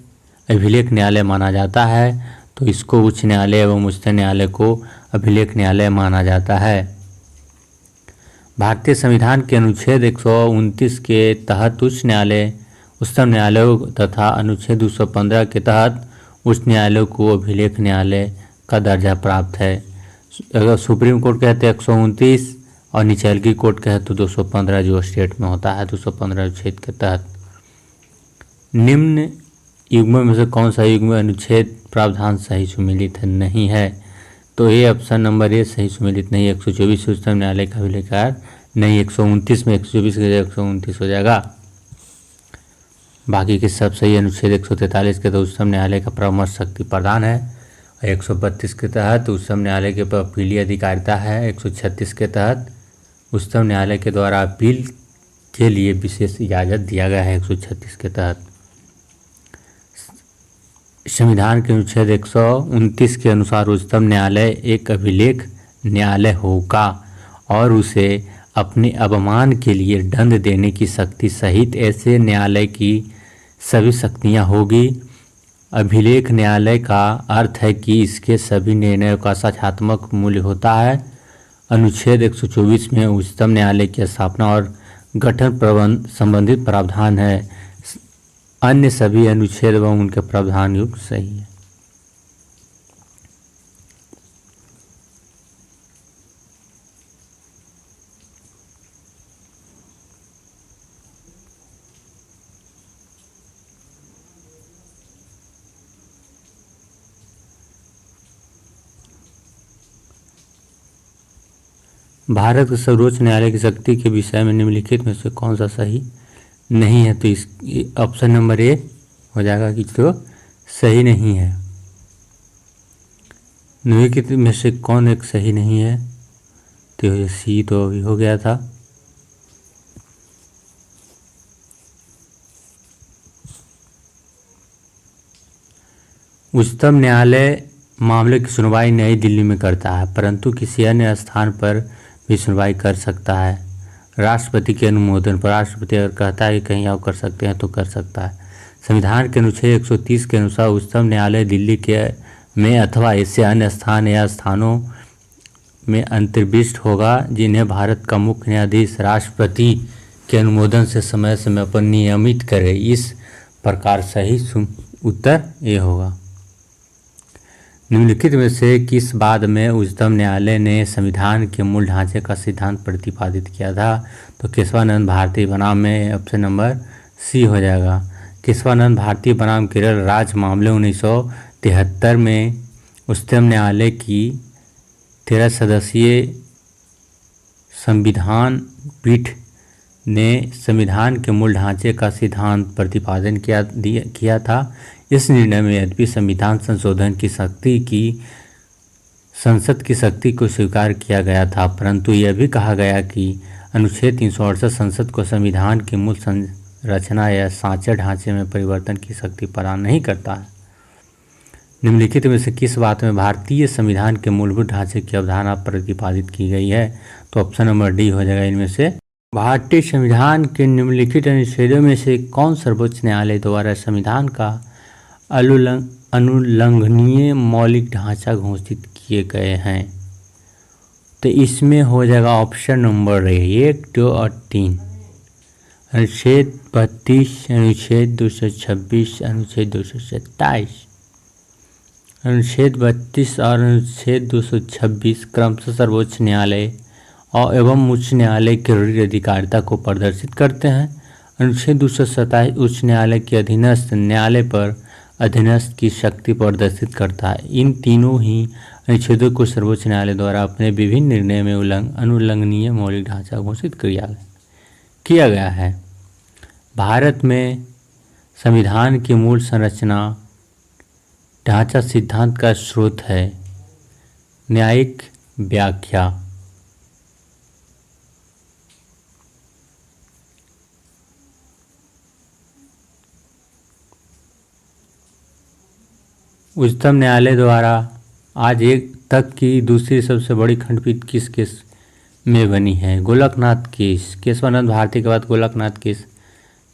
S1: अभिलेख न्यायालय माना जाता है? तो इसको उच्च न्यायालय एवं उच्चतम न्यायालय को अभिलेख न्यायालय माना जाता है। भारतीय संविधान के अनुच्छेद 129 के तहत उच्च न्यायालय उच्चतम न्यायालयों तथा अनुच्छेद 215 के तहत उच्च न्यायालयों को अभिलेख न्यायालय का दर्जा प्राप्त है। अगर सुप्रीम कोर्ट कहते हैं 129 और निचलकी कोर्ट कहे तो 215 जो स्टेट में होता है 215 अनुच्छेद के तहत। निम्न युग्मों में से कौन सा युग्म अनुच्छेद प्रावधान सही सुमेलित नहीं है? तो ये ऑप्शन नंबर ए सही सुमेलित नहीं। 124 उच्चतम न्यायालय का अभिलेखार नहीं। 129 में 124 के जगह 129 हो जाएगा। बाकी के सब सही। अनुच्छेद 143 के तहत उच्चतम न्यायालय का परामर्श शक्ति प्रदान है। 132 के तहत उच्चतम न्यायालय के अपीलीय अधिकारिता है। 136 के तहत उच्चतम न्यायालय के द्वारा अपील के लिए विशेष इजाज़त दिया गया है। 136 के तहत संविधान के अनुच्छेद 129 के अनुसार उच्चतम न्यायालय एक अभिलेख न्यायालय होगा और उसे अपने अवमान के लिए दंड देने की शक्ति सहित ऐसे न्यायालय की सभी शक्तियां होगी। अभिलेख न्यायालय का अर्थ है कि इसके सभी निर्णयों का साक्ष्यात्मक मूल्य होता है। अनुच्छेद 124 में उच्चतम न्यायालय की स्थापना और गठन प्रबंध संबंधित प्रावधान है। अन्य सभी अनुच्छेद एवं उनके प्रावधान युक्त सही है। भारत के सर्वोच्च न्यायालय की शक्ति के विषय में निम्नलिखित में से कौन सा सही नहीं है? तो इस ऑप्शन नंबर ए हो जाएगा कि तो सही नहीं है। निम्नलिखित में से कौन एक सही नहीं है? तो सी तो अभी हो गया था। उच्चतम न्यायालय मामले की सुनवाई नई दिल्ली में करता है, परंतु किसी अन्य स्थान पर भी सुनवाई कर सकता है राष्ट्रपति के अनुमोदन पर। राष्ट्रपति अगर कहता है कि कहीं और कर सकते हैं तो कर सकता है। संविधान के अनुच्छेद 130 के अनुसार उच्चतम न्यायालय दिल्ली के में अथवा ऐसे अन्य स्थान या स्थानों में अंतर्विष्ट होगा जिन्हें भारत का मुख्य न्यायाधीश राष्ट्रपति के अनुमोदन से समय समय पर नियमित करे। इस प्रकार सही उत्तर ये होगा। निम्नलिखित में से किस बात में उच्चतम न्यायालय ने संविधान के मूल ढांचे का सिद्धांत प्रतिपादित किया था? तो केशवानंद भारती बनाम में ऑप्शन नंबर सी हो जाएगा। केशवानंद भारती बनाम केरल राज्य मामले 1973 में उच्चतम न्यायालय की 13 सदस्यीय संविधान पीठ ने संविधान के मूल ढांचे का सिद्धांत प्रतिपादन किया था। इस निर्णय में यद्यपि संविधान संशोधन की शक्ति की संसद की शक्ति को स्वीकार किया गया था, परंतु यह भी कहा गया कि अनुच्छेद 368 संसद को संविधान की मूल संरचना या सांचे ढांचे में परिवर्तन की शक्ति प्रदान नहीं करता है। निम्नलिखित में से किस बात में भारतीय संविधान के मूलभूत ढांचे की अवधारणा प्रतिपादित की गई है? तो ऑप्शन नंबर डी हो जाएगा। इनमें से भारतीय संविधान के निम्नलिखित अनुच्छेदों में से कौन सर्वोच्च न्यायालय द्वारा संविधान का अनुल्लंघनीय मौलिक ढांचा घोषित किए गए हैं? तो इसमें हो जाएगा ऑप्शन नंबर ए 1, 2 और 3। अनुच्छेद 32, अनुच्छेद 226, अनुच्छेद 227। अनुच्छेद 32 और अनुच्छेद 226 क्रमशः सर्वोच्च न्यायालय और एवं उच्च न्यायालय के ऋण अधिकारिता को प्रदर्शित करते हैं। अनुच्छेद 227 उच्च न्यायालय के अधीनस्थ न्यायालय पर अधीनस्थ की शक्ति प्रदर्शित करता है। इन तीनों ही अनुच्छेदों को सर्वोच्च न्यायालय द्वारा अपने विभिन्न निर्णय में अनुल्लंघनीय मौलिक ढांचा घोषित किया गया है। भारत में संविधान की मूल संरचना ढांचा सिद्धांत का स्रोत है। न्यायिक व्याख्या। उच्चतम न्यायालय द्वारा आज एक तक की दूसरी सबसे बड़ी खंडपीठ किस केस में बनी है? गोलकनाथ केस। केशवानंद भारती के बाद गोलकनाथ केस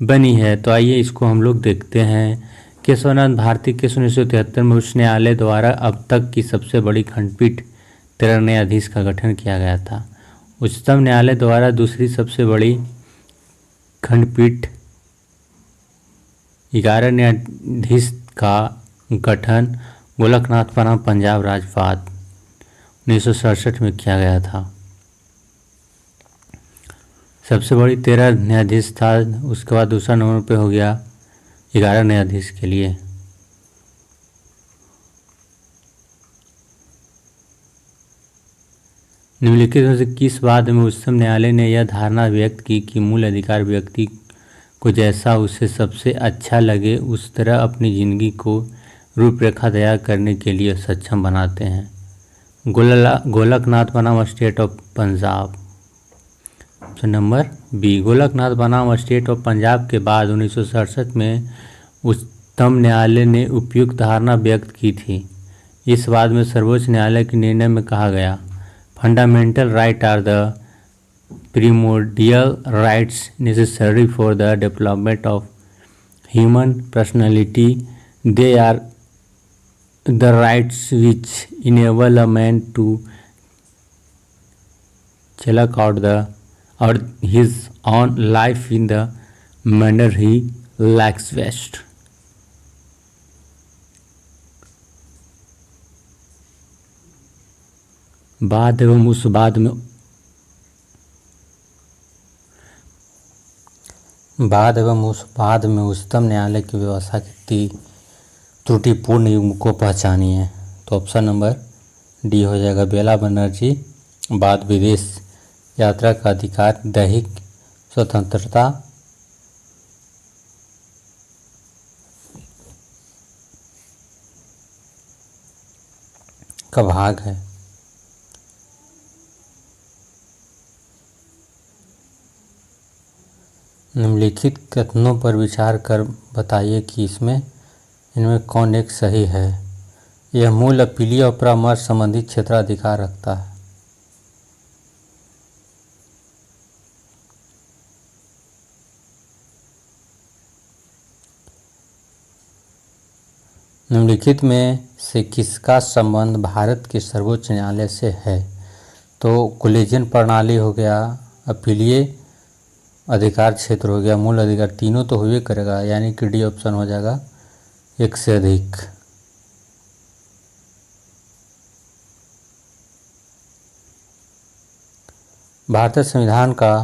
S1: बनी है। तो आइए इसको हम लोग देखते हैं। केशवानंद भारती केस 1973 में उच्च न्यायालय द्वारा अब तक की सबसे बड़ी खंडपीठ 13 न्यायाधीश का गठन किया गया था। उच्चतम न्यायालय द्वारा दूसरी सबसे बड़ी खंडपीठ 11 न्यायाधीश का गठन गोलकनाथ बनाम पंजाब राज्यपात 1967 में किया गया था। सबसे बड़ी 13 न्यायाधीश था। उसके बाद दूसरा नंबर पे हो गया 11 न्यायाधीश के लिए। निम्नलिखित में से किस बात में उच्चतम न्यायालय ने यह धारणा व्यक्त की कि मूल अधिकार व्यक्ति को जैसा उसे सबसे अच्छा लगे उस तरह अपनी जिंदगी को रूपरेखा तैयार करने के लिए सक्षम बनाते हैं? गोलकनाथ बनाम state of Punjab. Option number B. Golaknath बनाम स्टेट ऑफ पंजाब के बाद 1967 में उच्चतम न्यायालय ने उपयुक्त धारणा व्यक्त की थी। इस बाद में सर्वोच्च न्यायालय के निर्णय में कहा गया, fundamental right are the primordial rights necessary for the development of human personality. They are the rights which enable a man to select out his own life in the manner he likes best. बाद एवं उस बाद में उच्चतम न्यायालय की व्यवस्था की त्रुटिपूर्ण युग्म को पहचानिए। तो ऑप्शन नंबर डी हो जाएगा। बेला बनर्जी, बाद विदेश यात्रा का अधिकार, दैहिक स्वतंत्रता, का भाग है। निम्नलिखित कथनों पर विचार कर बताइए कि इनमें कौन एक सही है। यह मूल अपीलीय और परामर्श संबंधी क्षेत्राधिकार रखता है। निम्नलिखित में से किसका संबंध भारत के सर्वोच्च न्यायालय से है। तो कोलेजियन प्रणाली हो गया, अपीलीय अधिकार क्षेत्र हो गया, मूल अधिकार, तीनों तो हुए करेगा, यानी कि डी ऑप्शन हो जाएगा, एक से अधिक। भारतीय संविधान का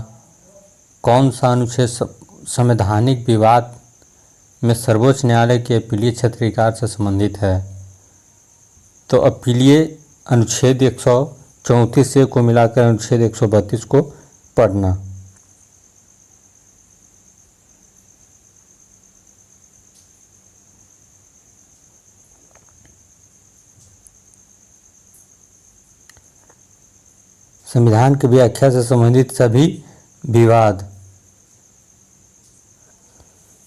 S1: कौन सा अनुच्छेद संवैधानिक विवाद में सर्वोच्च न्यायालय के अपीलीय क्षेत्राधिकार से संबंधित है। तो अपीलीय अनुच्छेद 134 से को मिलाकर अनुच्छेद 132 को पढ़ना। संविधान की व्याख्या से संबंधित सभी विवाद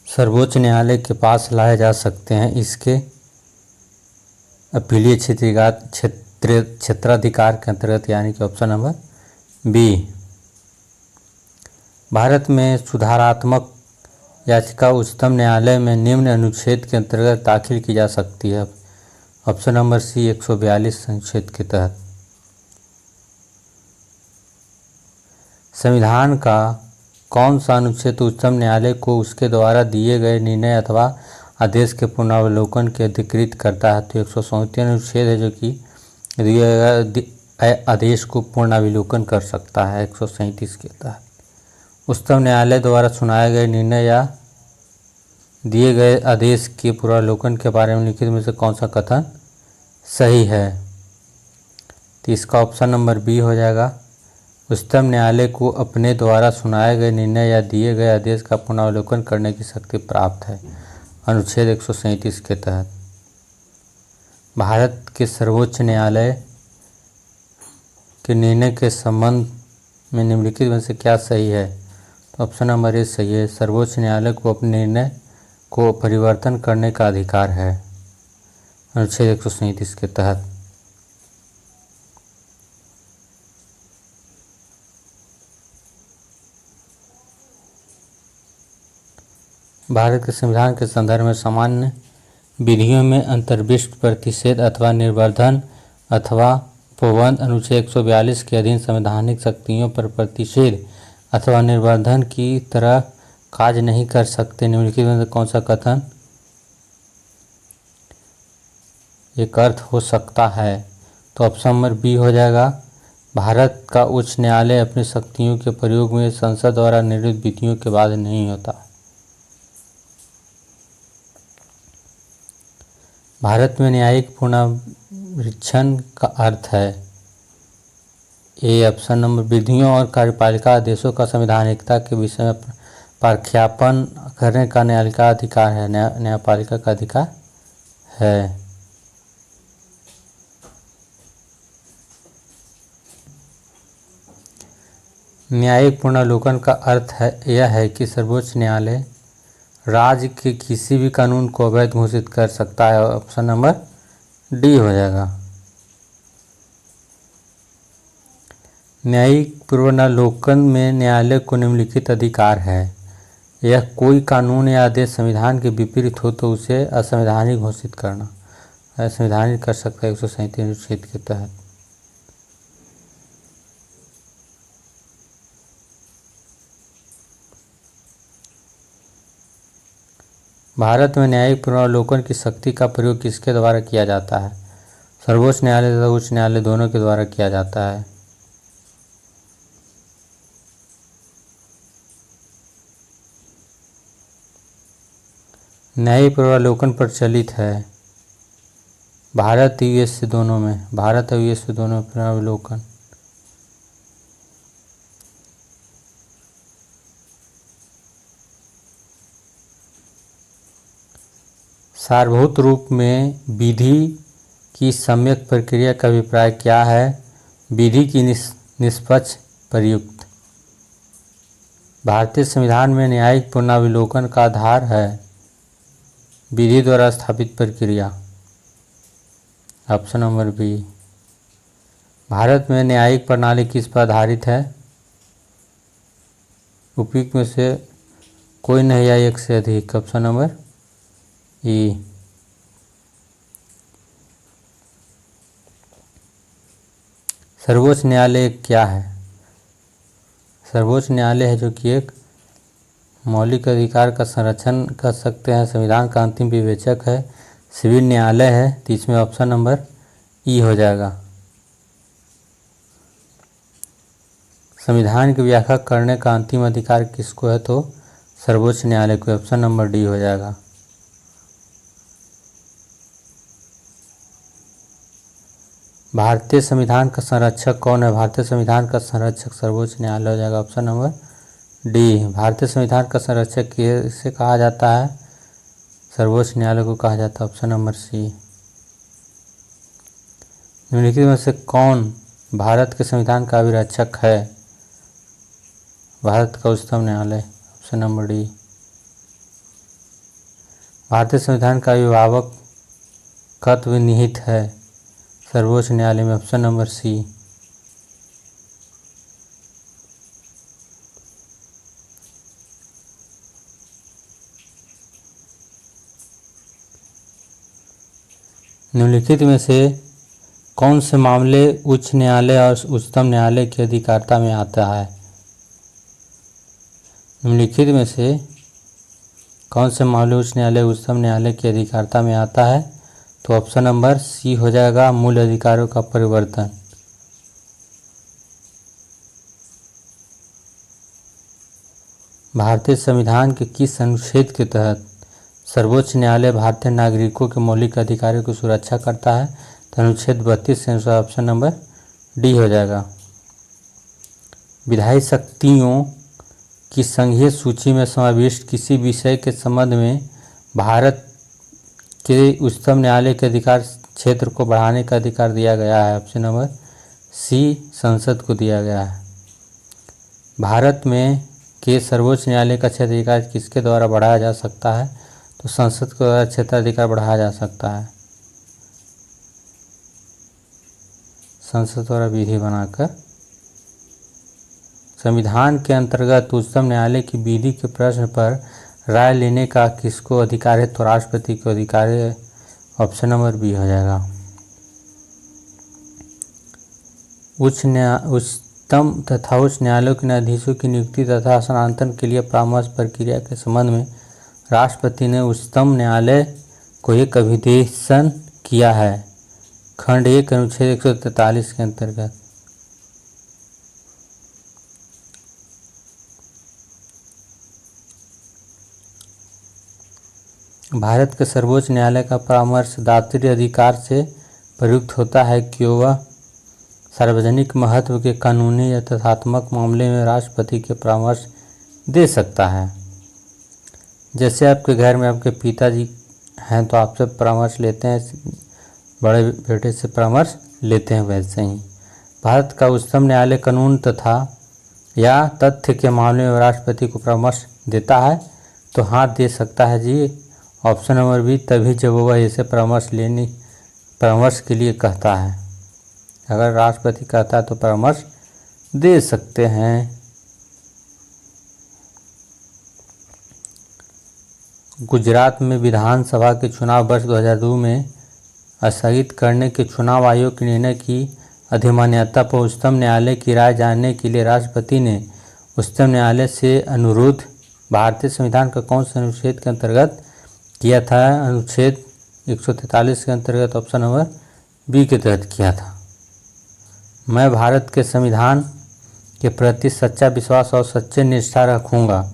S1: सर्वोच्च न्यायालय के पास लाए जा सकते हैं इसके अपीलीय क्षेत्राधिकार के अंतर्गत, यानी कि ऑप्शन नंबर बी। भारत में सुधारात्मक याचिका उच्चतम न्यायालय में निम्न अनुच्छेद के अंतर्गत दाखिल की जा सकती है। ऑप्शन नंबर सी 142 अनुच्छेद के तहत। संविधान का कौन सा अनुच्छेद उच्चतम न्यायालय को उसके द्वारा दिए गए निर्णय अथवा आदेश के पुनरावलोकन के अधिकृत करता है। तो 137 अनुच्छेद है जो कि दिए गए आदेश को पुनरावलोकन कर सकता है 137 के तहत। उच्चतम न्यायालय द्वारा सुनाए गए निर्णय या दिए गए आदेश के पुनरावलोकन के बारे में लिखित में से कौन सा कथन सही है। तो इसका ऑप्शन नंबर बी हो जाएगा। उच्चतम न्यायालय को अपने द्वारा सुनाए गए निर्णय या दिए गए आदेश का पुनरावलोकन करने की शक्ति प्राप्त है अनुच्छेद 137 के तहत। भारत के सर्वोच्च न्यायालय के निर्णय के संबंध में निम्नलिखित में से क्या सही है। तो ऑप्शन नंबर ए सही है। सर्वोच्च न्यायालय को अपने निर्णय को परिवर्तन करने का अधिकार है अनुच्छेद 137 के तहत। भारत के संविधान के संदर्भ में सामान्य विधियों में अंतर्विष्ट प्रतिषेध अथवा निर्वर्धन अथवा उपबंध अनुच्छेद 142 के अधीन संवैधानिक शक्तियों पर प्रतिषेध अथवा निर्वर्धन की तरह कार्य नहीं कर सकते। निम्नलिखित में कौन सा कथन एक अर्थ हो सकता है। तो ऑप्शन नंबर बी हो जाएगा। भारत का उच्च न्यायालय अपनी शक्तियों के प्रयोग में संसद द्वारा निर्मित विधियों के बाद नहीं होता। भारत में न्यायिक पुनरीक्षण का अर्थ है ए ऑप्शन नंबर विधियों और कार्यपालिका आदेशों का संवैधानिकता के विषय में प्रख्यापन करने का न्यायालय अधिकार है, न्यायपालिका का अधिकार है। न्यायिक पुनरावलोकन का अर्थ है यह है कि सर्वोच्च न्यायालय राज्य के किसी भी कानून को अवैध घोषित कर सकता है। ऑप्शन नंबर डी हो जाएगा। न्यायिक पुनर्वलोकन में न्यायालय को निम्नलिखित अधिकार है। यह कोई कानून या आदेश संविधान के विपरीत हो तो उसे असंवैधानिक घोषित करना, असंवैधानिक कर सकता है 137 अनुच्छेद के तहत। भारत में न्यायिक पुनर्वलोकन की शक्ति का प्रयोग किसके द्वारा किया जाता है? सर्वोच्च न्यायालय तथा उच्च न्यायालय दोनों के द्वारा किया जाता है। न्यायिक पुनर्वलोकन प्रचलित है भारत यूएस से दोनों में, भारत और यूएस से दोनों में पुनर्वलोकन। सारभूत रूप में विधि की सम्यक प्रक्रिया का अभिप्राय क्या है? विधि की निष्पक्ष प्रयुक्त। भारतीय संविधान में न्यायिक पुनर्वलोकन का आधार है विधि द्वारा स्थापित प्रक्रिया। Option number B. भारत में न्यायिक प्रणाली किस पर आधारित है? उपयुक्त में से कोई नहीं या एक से अधिक। ऑप्शन नंबर ई। सर्वोच्च न्यायालय क्या है? सर्वोच्च न्यायालय है जो कि एक मौलिक अधिकार का संरक्षण कर सकते हैं, संविधान का अंतिम विवेचक है, सिविल न्यायालय है, तो इसमें ऑप्शन नंबर ई हो जाएगा। संविधान की व्याख्या करने का अंतिम अधिकार किसको है? तो सर्वोच्च न्यायालय को। ऑप्शन नंबर डी हो जाएगा। भारतीय संविधान का संरक्षक कौन है? भारतीय संविधान का संरक्षक सर्वोच्च न्यायालय हो जाएगा। Option number D. भारतीय संविधान का संरक्षक किसे कहा जाता है? सर्वोच्च न्यायालय को कहा जाता है। Option number C. निम्नलिखित में से कौन भारत के संविधान का अभिरक्षक है? भारत का उच्चतम न्यायालय। Option number D. भारतीय संविधान का अभिभावक तत्व निहित है सर्वोच्च न्यायालय में। Option number C. निम्नलिखित में से कौन से मामले उच्च न्यायालय और उच्चतम न्यायालय की अधिकारिता में आता है? निम्नलिखित में से कौन से मामले उच्च न्यायालय उच्चतम न्यायालय की अधिकारिता में आता है? तो ऑप्शन नंबर सी हो जाएगा, मूल अधिकारों का परिवर्तन। भारतीय संविधान के किस अनुच्छेद के तहत सर्वोच्च न्यायालय भारतीय नागरिकों के मौलिक अधिकारों की सुरक्षा करता है? तो अनुच्छेद 32 के अनुसार ऑप्शन नंबर डी हो जाएगा। विधायी शक्तियों की संघीय सूची में समाविष्ट किसी विषय के संबंध में भारत के उच्चतम न्यायालय के अधिकार क्षेत्र को बढ़ाने का अधिकार दिया गया है? ऑप्शन नंबर सी, संसद को दिया गया है। भारत में के सर्वोच्च न्यायालय का क्षेत्राधिकार किसके द्वारा बढ़ाया जा सकता है? तो संसद के द्वारा क्षेत्राधिकार बढ़ाया जा सकता है, संसद द्वारा विधि बनाकर। संविधान के अंतर्गत उच्चतम न्यायालय की विधि के प्रश्न पर राय लेने का किसको अधिकार है? तो राष्ट्रपति को अधिकार है। ऑप्शन नंबर बी हो जाएगा। उच्चतम तथा उच्च न्यायालयों के न्यायाधीशों की नियुक्ति तथा स्थानांतरण के लिए परामर्श प्रक्रिया के संबंध में राष्ट्रपति ने उच्चतम न्यायालय को एक अभिदेशन किया है। खंड 1 अनुच्छेद 143 के अंतर्गत। भारत के सर्वोच्च न्यायालय का परामर्श दात्री अधिकार से प्रयुक्त होता है कि वह सार्वजनिक महत्व के कानूनी या तथ्यात्मक मामले में राष्ट्रपति के परामर्श दे सकता है। जैसे आपके घर में आपके पिताजी हैं तो आपसे परामर्श लेते हैं, बड़े बेटे से परामर्श लेते हैं, वैसे ही भारत का उच्चतम न्यायालय कानून तथा या तथ्य के मामले में राष्ट्रपति को परामर्श देता है। तो हाँ दे सकता है जी। ऑप्शन नंबर बी, तभी जब वह इसे परामर्श के लिए कहता है। अगर राष्ट्रपति कहता है तो परामर्श दे सकते हैं। गुजरात में विधानसभा के चुनाव वर्ष 2002 में स्थगित करने के चुनाव आयोग के निर्णय की अधिमान्यता पर उच्चतम न्यायालय की राय जानने के लिए राष्ट्रपति ने उच्चतम न्यायालय से अनुरोध भारतीय संविधान का कौन से अनुच्छेद के अंतर्गत किया था? अनुच्छेद 143 के अंतर्गत ऑप्शन नंबर बी के तहत किया था। मैं भारत के संविधान के प्रति सच्चा विश्वास और सच्चे निष्ठा रखूंगा,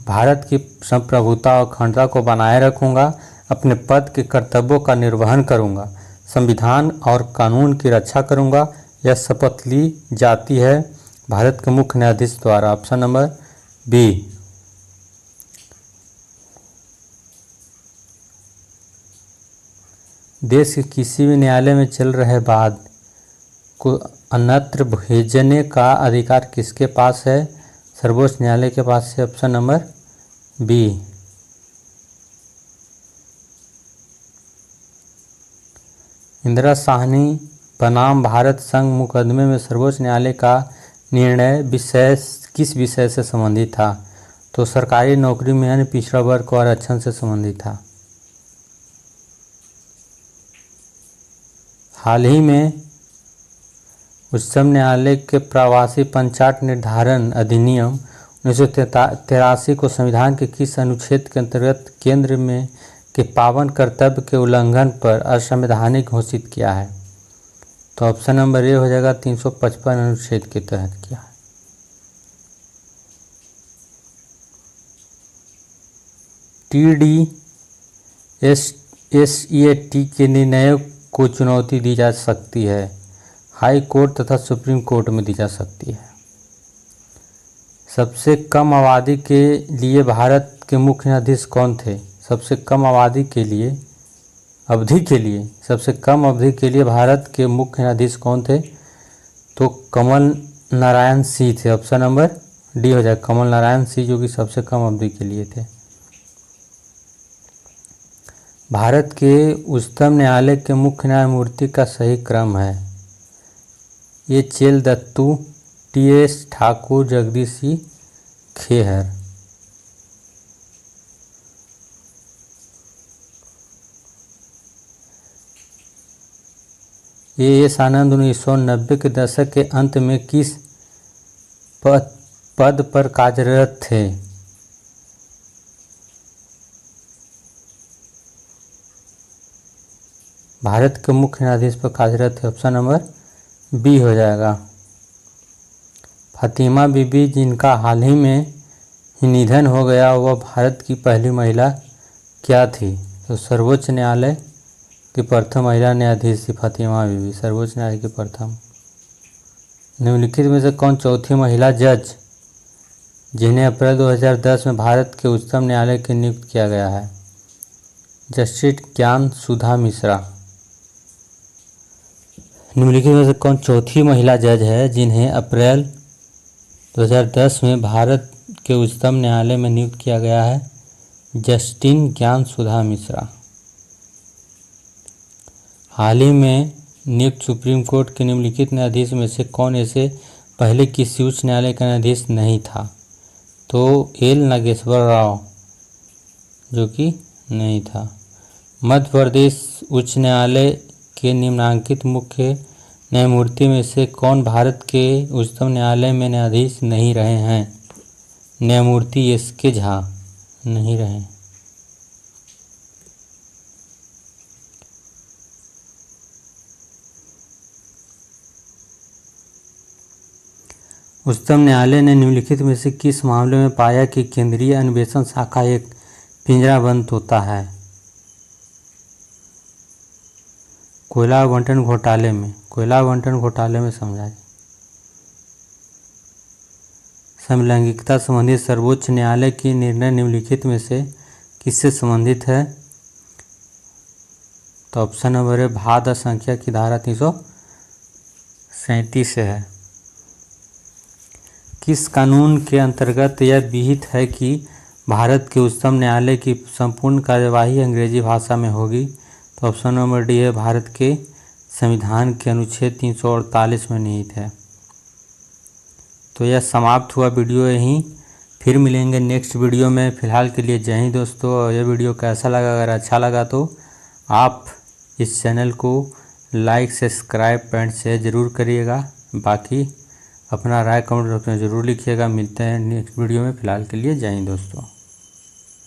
S1: भारत की संप्रभुता और अखंडता को बनाए रखूंगा, अपने पद के कर्तव्यों का निर्वहन करूंगा, संविधान और कानून की रक्षा करूंगा। यह शपथ ली जाती है भारत के मुख्य न्यायाधीश द्वारा। Option number B. देश के किसी भी न्यायालय में चल रहे वाद को अन्यत्र भेजने का अधिकार किसके पास है? सर्वोच्च न्यायालय के पास है। Option number B. Indira Sawhney बनाम भारत संघ मुकदमे में सर्वोच्च न्यायालय का निर्णय किस विषय से संबंधित था? तो सरकारी नौकरी में अन्य पिछड़ा वर्ग को आरक्षण से संबंधित था। हाल ही में उच्चतम न्यायालय के प्रवासी पंचायत निर्धारण अधिनियम 1983 को संविधान के किस अनुच्छेद के अंतर्गत केंद्र में के पावन कर्तव्य के उल्लंघन पर असंवैधानिक घोषित किया है? तो ऑप्शन नंबर ए हो जाएगा, 355 अनुच्छेद के तहत किया है। TDSAT के निर्णयों को चुनौती दी जा सकती है हाई कोर्ट तथा सुप्रीम कोर्ट में दी जा सकती है। सबसे कम आबादी के लिए भारत के मुख्य न्यायाधीश कौन थे? सबसे कम अवधि के लिए भारत के मुख्य न्यायाधीश कौन थे? तो कमल नारायण सिंह थे। ऑप्शन नंबर डी हो जाए, कमल नारायण सिंह, जो कि सबसे कम अवधि के लिए थे। भारत के उच्चतम न्यायालय के मुख्य न्यायमूर्ति का सही क्रम है एच.एल. दत्तू, टी.एस. ठाकुर, जगदीश सी खेहर। एस आनंद 1990 के दशक के अंत में किस पद पर कार्यरत थे? भारत के मुख्य न्यायाधीश पर कार्यरत थे। ऑप्शन नंबर बी हो जाएगा। फातिमा बीबी, जिनका हाल ही में ही निधन हो गया, वह भारत की पहली महिला क्या थी? तो सर्वोच्च न्यायालय की प्रथम महिला न्यायाधीश थी फातिमा बीबी, सर्वोच्च न्यायालय की प्रथम। निम्नलिखित में से कौन चौथी महिला जज जिन्हें अप्रैल 2010 में भारत के उच्चतम न्यायालय के नियुक्त किया गया है? जस्टिस ज्ञान सुधा मिश्रा। निम्नलिखित में से कौन चौथी महिला जज है जिन्हें अप्रैल 2010 में भारत के उच्चतम न्यायालय में नियुक्त किया गया है? जस्टिस ज्ञान सुधा मिश्रा। हाल ही में नियुक्त सुप्रीम कोर्ट के निम्नलिखित न्यायाधीश में से कौन ऐसे पहले किसी उच्च न्यायालय का न्यायाधीश नहीं था? तो एल नागेश्वर राव, जो कि नहीं था। मध्य प्रदेश उच्च न्यायालय के निम्नांकित मुख्य न्यायमूर्ति में से कौन भारत के उच्चतम न्यायालय में न्यायाधीश नहीं रहे हैं? न्यायमूर्ति एस.के. झा नहीं रहे। उच्चतम न्यायालय ने निम्नलिखित में से किस मामले में पाया कि केंद्रीय अन्वेषण शाखा एक पिंजराबंद तोता है? कोयला आवंटन घोटाले में समझाइए। समलैंगिकता संबंधी सर्वोच्च न्यायालय की निर्णय निम्नलिखित में से किससे संबंधित है? तो ऑप्शन नंबर है भाद संख्या की धारा 337 से है। किस कानून के अंतर्गत यह विहित है कि भारत के उच्चतम न्यायालय की संपूर्ण कार्यवाही अंग्रेजी भाषा में होगी। तो ऑप्शन नंबर डी है, भारत के संविधान के अनुच्छेद 348 में निहित है। तो यह समाप्त हुआ वीडियो यहीं, फिर मिलेंगे नेक्स्ट वीडियो में। फ़िलहाल के लिए जय हिंद दोस्तों। और यह वीडियो कैसा लगा, अगर अच्छा लगा तो आप इस चैनल को लाइक सब्सक्राइब एंड शेयर ज़रूर करिएगा। बाकी अपना राय कमेंट बॉक्स में ज़रूर लिखिएगा। मिलते हैं नेक्स्ट वीडियो में। फ़िलहाल के लिए जय हिंद दोस्तों।